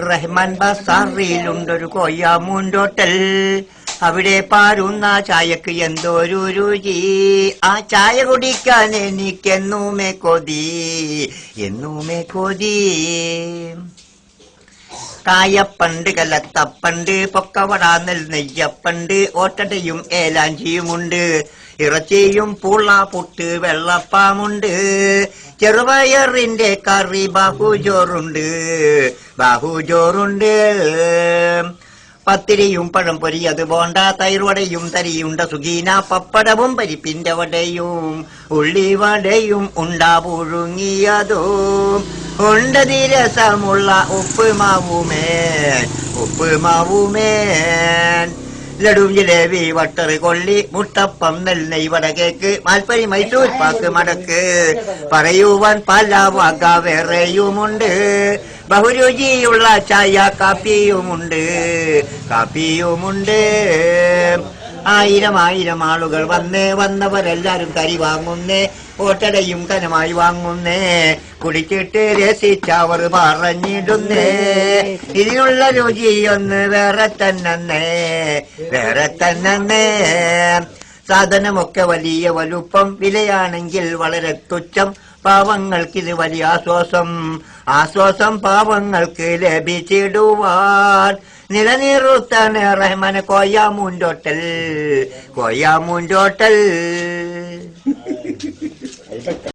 റഹ്മാൻ ബസാറിലുണ്ടൊരു കൊയ്യാമൂണ്ടോട്ടൽ, അവിടെ പാരുന്ന ചായക്ക് എന്തോരു രുചി. ആ ചായ കുടിക്കാൻ എനിക്കെന്നുമേ കൊതി, എന്നുമേ കൊതി. കായപ്പണ്ട്, കലത്തപ്പണ്ട്, പൊക്കവട, നെയ്യപ്പണ്ട്, ഓട്ടടയും ഏലാഞ്ചിയുമുണ്ട്. ഇറച്ചിയും പൂള, പുട്ട്, വെള്ളപ്പാമുണ്ട്. ചെറുപയറിന്റെ കറി ബാഹുജോറുണ്ട്, ബാഹുജോറുണ്ട്. പത്തിരിയും പഴംപൊരി, അത് ബോണ്ട, തൈർവടയും തരിയുണ്ട, സുഗീന, പപ്പടവും പരിപ്പിന്റെ വടയും ഉള്ളിവടയും ഉണ്ടാ പുഴുങ്ങിയതും ഉണ്ടതി രസമുള്ള ഉപ്പുമാവുമേൻ, ഉപ്പുമാവുമേൻ. ലഡു, ജിലേബി, വട്ടറ്, കൊള്ളി, മുട്ടപ്പം, നെൽനെയ്, വടകേക്ക്, മാൽപ്പരി, മൈസൂർ പാക്ക്, മടക്ക്, പറയുവാൻ പല വക വേറെയുമുണ്ട്. ബഹുരുചിയുള്ള ചായ കാപ്പിയുമുണ്ട്, കാപ്പിയുമുണ്ട്. ആയിരം ആയിരം ആളുകൾ വന്നവരെല്ലാരും കരി വാങ്ങുന്നേ, ഓട്ടടയും കനമായി വാങ്ങുന്നേ. കുടിച്ചിട്ട് രസിച്ചവർ പറഞ്ഞിടുന്നേ, ഇതിനുള്ള രുചിയൊന്ന് വേറെ തന്നെ, വേറെ തന്നെ. സാധനമൊക്കെ വലിയ വലുപ്പം, വിലയാണെങ്കിൽ വളരെ തുച്ഛം. പാവങ്ങൾക്കിത് വലിയ ആശ്വാസം, ആശ്വാസം പാവങ്ങൾക്ക് ലഭിച്ചിടുവാൻ. നിലനിർത്താൻ റഹ്മാൻ കൊയ്യാമൂണ്ടോട്ടൽ, കൊയ്യാമൂണ്ടോട്ടൽ.